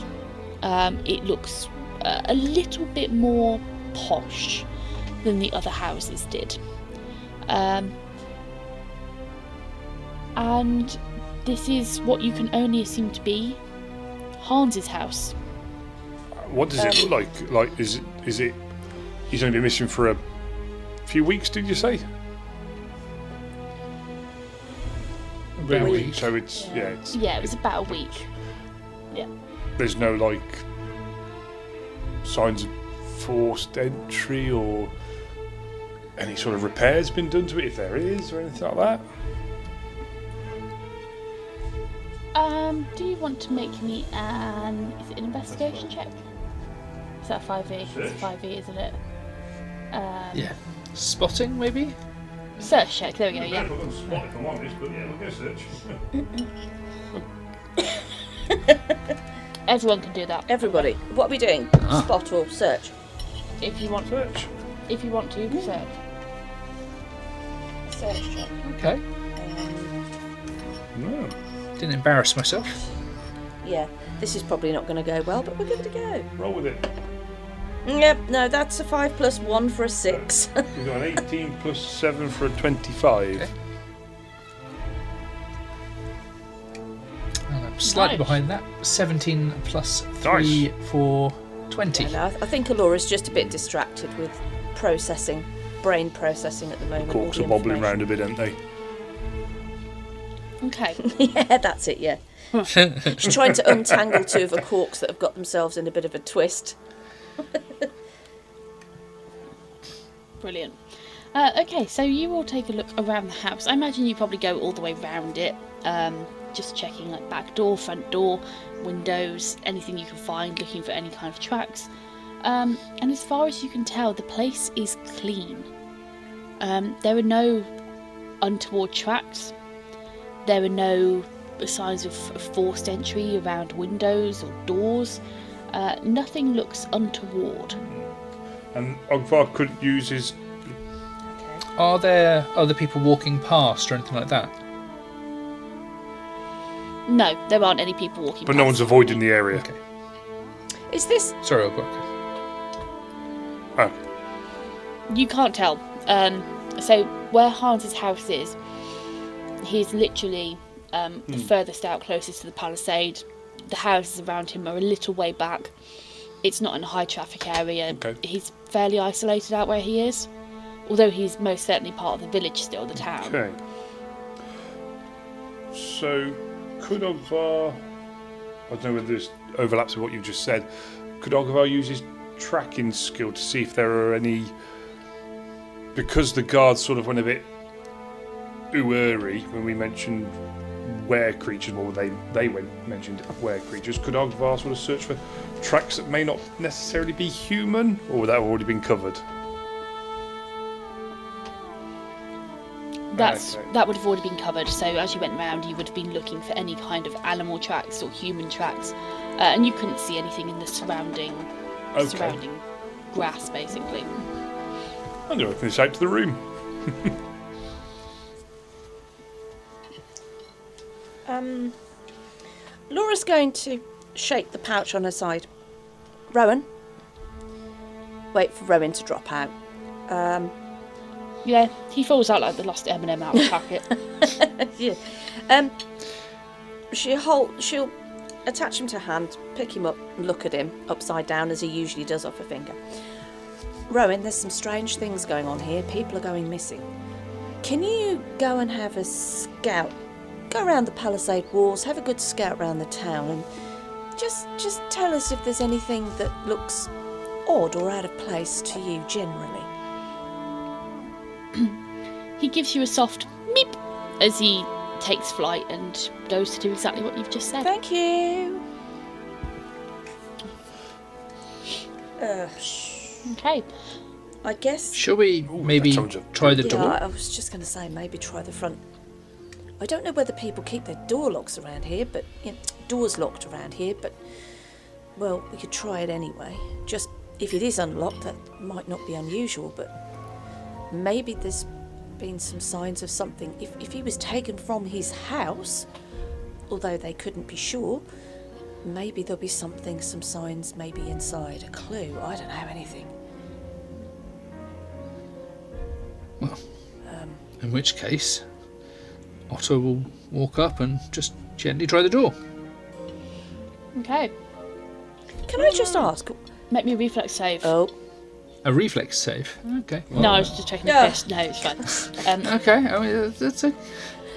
It looks a little bit more posh than the other houses did. And this is what you can only assume to be Hans's house. What does it look like? Like, is it? He's only been missing for a few weeks, did you say? About a week. So it's Yeah, it was about a week. Yeah. There's no like signs of forced entry or any sort of repairs been done to it, if there is, or anything like that. Do you want to make me an investigation check? Is that 5e? It's 5e, isn't it? Yeah. Spotting, maybe? Search check, there we go, yeah. Spot if I'm honest, but yeah, we'll go search. Everyone can do that. Everybody, what are we doing? Spot or search? If you want Search. If you want to, search. Search check. Okay. No. Didn't embarrass myself. Yeah, this is probably not going to go well, but we'll give it a go. Roll with it. Yep, no, that's a 5 plus 1 for a 6. We've got an 18 plus 7 for a 25. Okay. And I'm slightly Nice. behind that. 17 plus 3 Nice. for 20. And I think Elora's just a bit distracted with brain processing at the moment. all Corks the are wobbling information. around a bit, aren't they? Okay. Yeah, that's it, yeah. She's trying to untangle 2 of the corks that have got themselves in a bit of a twist. Brilliant. Okay, so you all take a look around the house. I imagine you probably go all the way around it, just checking like back door, front door, windows, anything you can find, looking for any kind of tracks. And as far as you can tell, the place is clean. There are no untoward tracks. There are no signs of forced entry around windows or doors. Nothing looks untoward. And Ogvar couldn't use his. Are there other people walking past or anything like that? No, there aren't any people walking But past. no one's avoiding the area. Okay. Is this... Sorry, Ogvar. Oh, You can't tell. So where Hans's house is, he's literally the furthest out, closest to the palisade. The houses around him are a little way back. It's not in a high traffic area. Okay. He's fairly isolated out where he is, although he's most certainly part of the village still, the town. okay. So, could Ogvar. I don't know whether this overlaps with what you just said. Could Ogvar use his tracking skill to see if there are any. Because the guards sort of went a bit ooery when we mentioned were creatures, well, they mentioned were creatures. Could Ogvar sort of search for tracks that may not necessarily be human, or would that have already been covered? Okay. That would have already been covered. So as you went round, you would have been looking for any kind of animal tracks or human tracks, and you couldn't see anything in the surrounding grass, basically. I'm going to open this out to the room. Laura's going to shake the pouch on her side. Rowan? Wait for Rowan to drop out. Yeah, he falls out like the lost M&M out of the packet. Yeah. She'll attach him to her hand, pick him up and look at him upside down as he usually does off a finger. Rowan, there's some strange things going on here. People are going missing. Can you go and have a scout? Go around the palisade walls, have a good scout around the town, and just tell us if there's anything that looks odd or out of place to you generally. He gives you a soft meep as he takes flight and goes to do exactly what you've just said. Thank you. Okay. I guess. Shall we maybe that sounds try the Yeah, door? I was just going to say maybe try the front. I don't know whether people keep their door locks around here, but doors locked around here. But well, we could try it anyway. Just if it is unlocked, that might not be unusual. But maybe there's been some signs of something. If he was taken from his house, although they couldn't be sure, maybe there'll be something, some signs, maybe inside, a clue. I don't know anything. Well, in which case, Otto will walk up and just gently try the door. Okay. Can I just ask? Make me a reflex save. Oh, A reflex save. Okay. No, I was just checking the Yeah. piss. No, it's fine. Okay. I mean, that's a.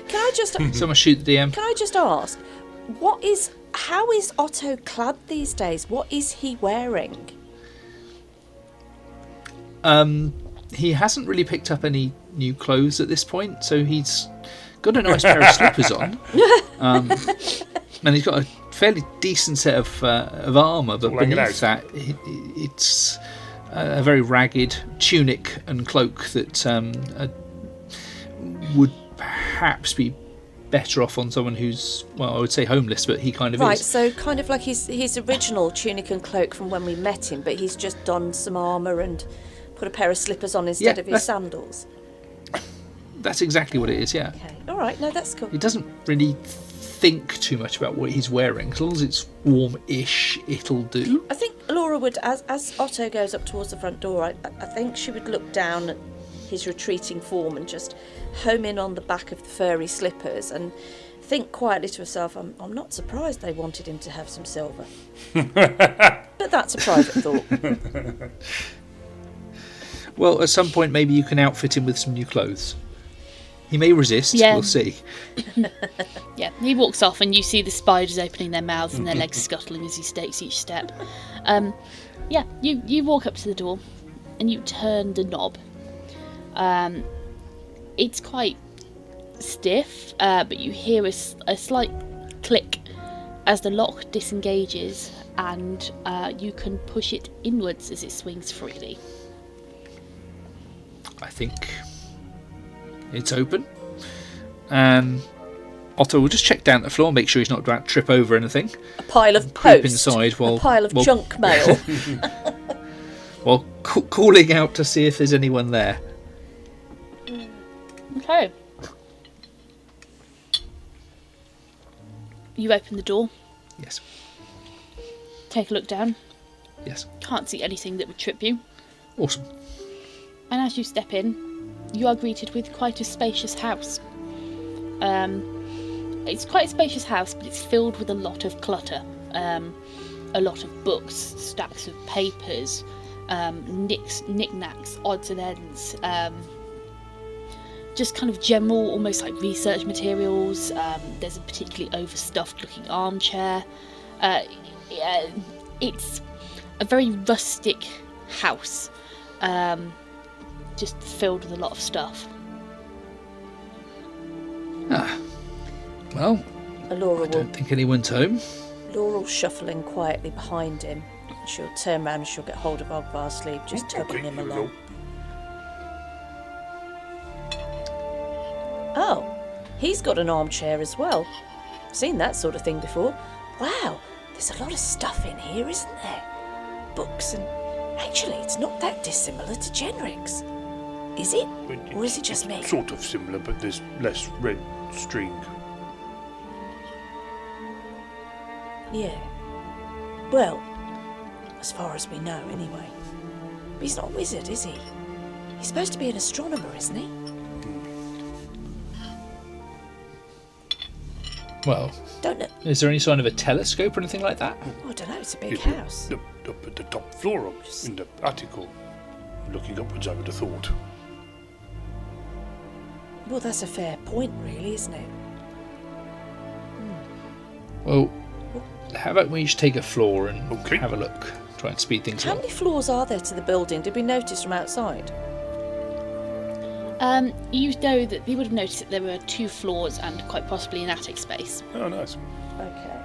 can I just Someone shoot the DM. can I just ask? How is Otto clad these days? What is he wearing? He hasn't really picked up any new clothes at this point, so he's got a nice pair of slippers on, and he's got a fairly decent set of armour, but all hanging beneath that, it's a very ragged tunic and cloak that would perhaps be better off on someone who's, well, I would say homeless, but he kind of Right, is. so kind of like his original tunic and cloak from when we met him, but he's just donned some armour and put a pair of slippers on instead Yeah, of his sandals. That's exactly what it is, yeah. Okay, all right, no, that's cool. He doesn't really think too much about what he's wearing. As long as it's warm-ish, it'll do. I think Elora would, as Otto goes up towards the front door, I think she would look down at his retreating form and just home in on the back of the furry slippers and think quietly to herself, I'm not surprised they wanted him to have some silver. But that's a private thought. Well, at some point, maybe you can outfit him with some new clothes. He may resist, Yeah. we'll see. Yeah, he walks off and you see the spiders opening their mouths and their legs scuttling as he takes each step. Yeah, you walk up to the door and you turn the knob. It's quite stiff, but you hear a slight click as the lock disengages and you can push it inwards as it swings freely. I think it's open. And Otto will just check down the floor, make sure he's not about to trip over anything. A pile of Creep posts, inside while, a pile of junk mail. while calling out to see if there's anyone there. Okay. You open the door, Yes. take a look down, Yes. can't see anything that would trip you. Awesome. And as you step in, you are greeted with quite a spacious house. It's quite a spacious house, but it's filled with a lot of clutter. A lot of books, stacks of papers, knickknacks, odds and ends. Just kind of general, almost like research materials. There's a particularly overstuffed looking armchair. It's a very rustic house. Just filled with a lot of stuff. Well, Elora don't think anyone's home. will shuffling quietly behind him. She'll turn round and she'll get hold of Ogvar's sleeve, just tugging him here we along. go. Oh, he's got an armchair as well. Seen that sort of thing before. Wow, there's a lot of stuff in here, isn't there? Books and... Actually, it's not that dissimilar to Genric's. Is it? But Or is it just me? Sort of similar, but there's less red string. Yeah. Well, as far as we know, anyway. But he's not a wizard, is he? He's supposed to be an astronomer, isn't he? Well, Don't know. is there any sign of a telescope or anything like that? Oh, I don't know. It's a big It's house. Up at the top floor, up in the attic, looking upwards, I would have thought. Well, that's a fair point, really, isn't it? Well, how about we each take a floor and Okay. have a look? Try and speed things How along. many floors are there to the building? Did we notice from outside? You know that you would have noticed that there were 2 floors and quite possibly an attic space. Oh, nice. Okay.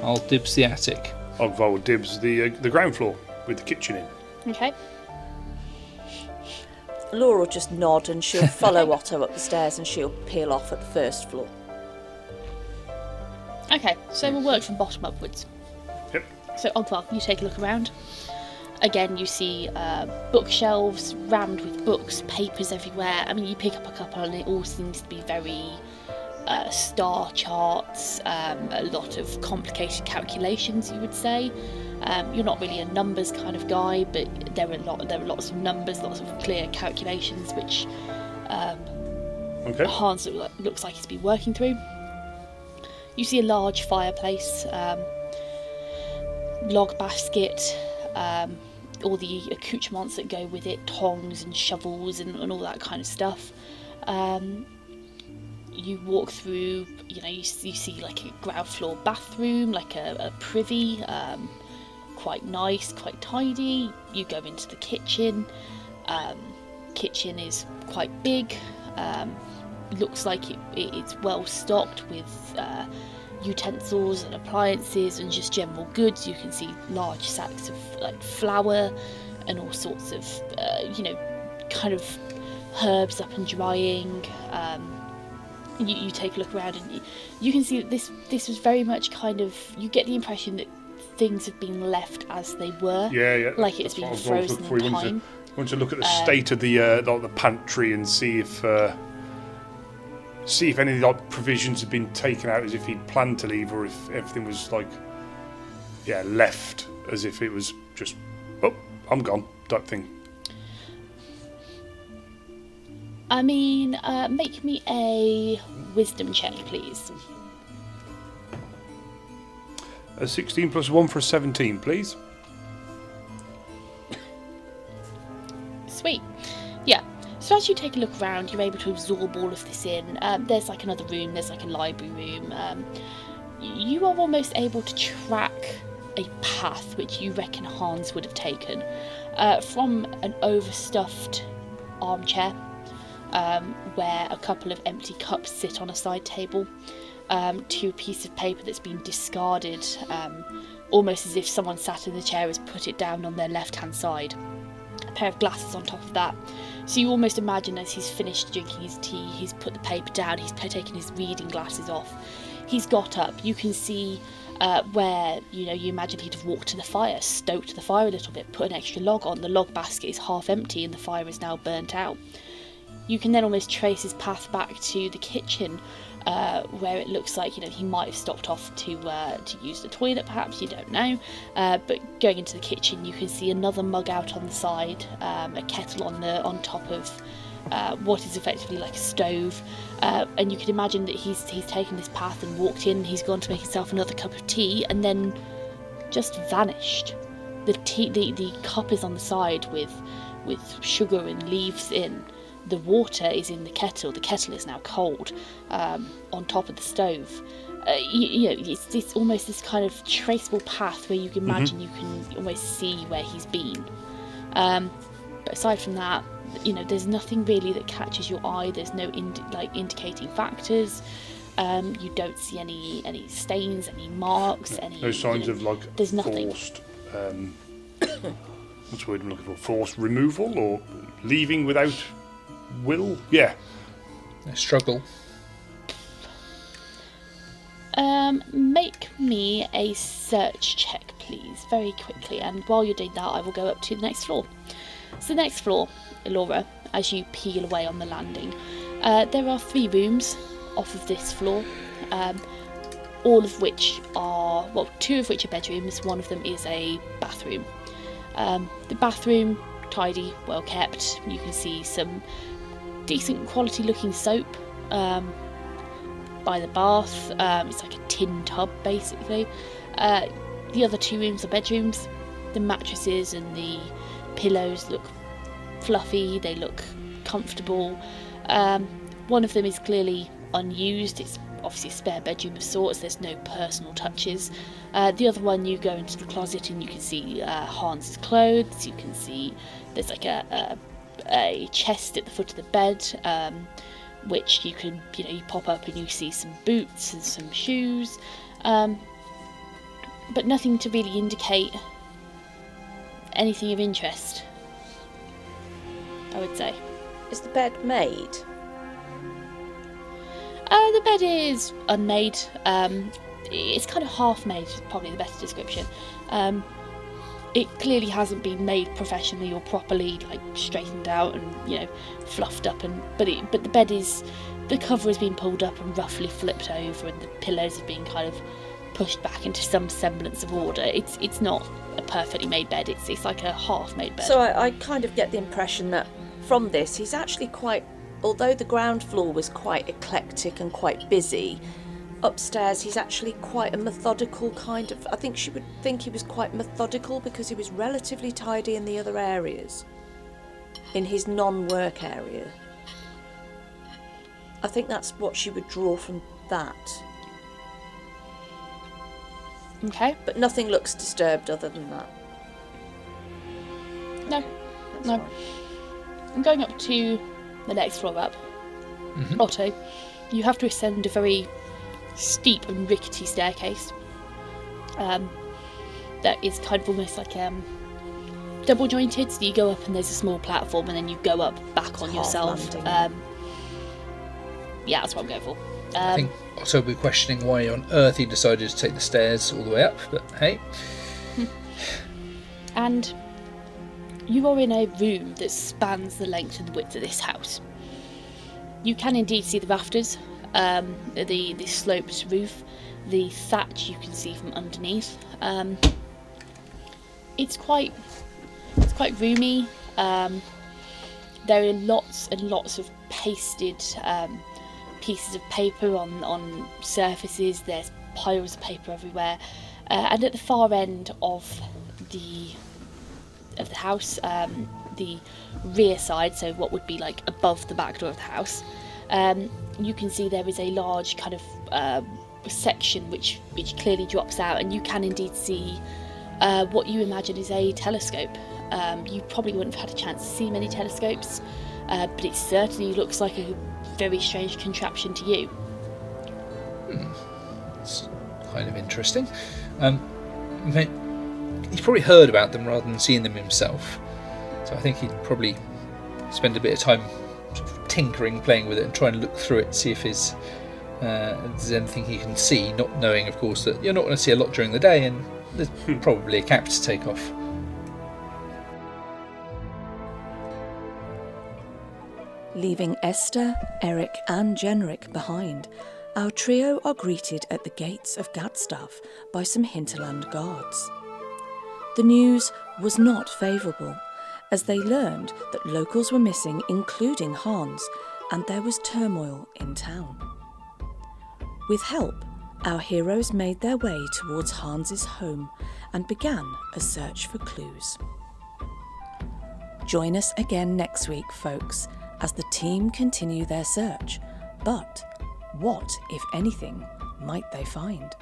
I'll dibs the attic. Ogvar will dibs the ground floor. with the kitchen in. Okay. Laura will just nod and she'll follow Otto up the stairs and she'll peel off at the first floor. Okay, so we'll work from bottom upwards. Yep. So Ogvar, you take a look around. Again, you see bookshelves rammed with books, papers everywhere. I mean, you pick up a couple and it all seems to be very star charts, a lot of complicated calculations, you would say. You're not really a numbers kind of guy, but there are lots of numbers, lots of clear calculations, which Hans looks like he's been working through. You see a large fireplace, log basket, all the accoutrements that go with it, tongs and shovels and all that kind of stuff. You walk through, you see like a ground floor bathroom, like a privy, quite nice, quite tidy. You go into the kitchen. Kitchen is quite big. Looks like it's well stocked with utensils and appliances and just general goods. You can see large sacks of like flour and all sorts of kind of herbs up and drying. You take a look around and you can see that this was very much kind of, you get the impression that things have been left as they were. Yeah. Like it's been frozen in time. Want to look at the state of the pantry and see if any of the provisions had been taken out as if he'd planned to leave, or if everything was left as if it was just, oh, I'm gone type thing. I mean, make me a wisdom check, please. A 16 plus 1 for a 17, please. Sweet. Yeah. So as you take a look around, you're able to absorb all of this in. There's like another room, there's like a library room. You are almost able to track a path which you reckon Hans would have taken from an overstuffed armchair where a couple of empty cups sit on a side table, to a piece of paper that's been discarded, almost as if someone sat in the chair has put it down on their left-hand side. A pair of glasses on top of that. So you almost imagine as he's finished drinking his tea, he's put the paper down, he's taken his reading glasses off, he's got up. You can see where, you imagine he'd have walked to the fire, stoked the fire a little bit, put an extra log on. The log basket is half empty and the fire is now burnt out. You can then almost trace his path back to the kitchen, where it looks like he might have stopped off to use the toilet, perhaps, you don't know. But going into the kitchen, you can see another mug out on the side, a kettle on top of what is effectively like a stove, and you can imagine that he's taken this path and walked in. He's gone to make himself another cup of tea and then just vanished. The cup is on the side with sugar and leaves in. The water is in the kettle. The kettle is now cold, on top of the stove. It's almost this kind of traceable path where you can imagine you can almost see where he's been. But aside from that, there's nothing really that catches your eye. There's no indicating factors. You don't see any stains, any marks, no signs of there's nothing. Forced. What's the word I'm looking for? Forced removal or leaving without will? Yeah. A struggle. Make me a search check, please, very quickly. And while you're doing that, I will go up to the next floor. So the next floor, Elora, as you peel away on the landing, there are 3 rooms off of this floor, all of which are, 2 of which are bedrooms, one of them is a bathroom. The bathroom, tidy, well kept. You can see some decent quality looking soap by the bath. It's like a tin tub basically. The other 2 rooms are bedrooms. The mattresses and the pillows look fluffy, they look comfortable. One of them is clearly unused. It's obviously a spare bedroom of sorts. There's no personal touches. The other one, you go into the closet and you can see Hans's clothes. You can see there's like a chest at the foot of the bed, which you can you pop up and you see some boots and some shoes, but nothing to really indicate anything of interest, I would say. Is the bed made? The bed is unmade. It's kind of half made, is probably the better description. It clearly hasn't been made professionally or properly, like straightened out and fluffed up. But the bed is, the cover has been pulled up and roughly flipped over, and the pillows have been kind of pushed back into some semblance of order. It's not a perfectly made bed. It's like a half made bed. So I kind of get the impression that from this, he's actually quite, although the ground floor was quite eclectic and quite busy, upstairs he's actually quite a methodical kind of, I think she would think he was quite methodical because he was relatively tidy in the other areas, in his non-work area. I think that's what she would draw from that. Okay. But nothing looks disturbed other than that. No. That's No. fine. I'm going up to the next floor up. Mhm. Otto, you have to ascend a very steep and rickety staircase. That is kind of almost like double jointed, so you go up and there's a small platform and then you go up back on half yourself. landing. Yeah, that's what I'm going for. I think also we're questioning why on earth he decided to take the stairs all the way up, but hey. And you are in a room that spans the length and the width of this house. You can indeed see the rafters, the sloped roof, the thatch you can see from underneath. It's quite roomy. There are lots and lots of pasted pieces of paper on surfaces. There's piles of paper everywhere, and at the far end of the house, the rear side, so what would be like above the back door of the house, you can see there is a large kind of section which clearly drops out, and you can indeed see what you imagine is a telescope. You probably wouldn't have had a chance to see many telescopes, but it certainly looks like a very strange contraption to you. It's kind of interesting. He's probably heard about them rather than seen them himself, so I think he'd probably spend a bit of time sort of tinkering, playing with it and trying to look through it, see if there's anything he can see, not knowing of course that you're not going to see a lot during the day and there's probably a cap to take off. Leaving Esther, Eric and Genric behind, our trio are greeted at the gates of Gatstaf by some hinterland guards. The news was not favourable, as they learned that locals were missing, including Hans, and there was turmoil in town. With help, our heroes made their way towards Hans's home and began a search for clues. Join us again next week, folks, as the team continue their search. But what, if anything, might they find?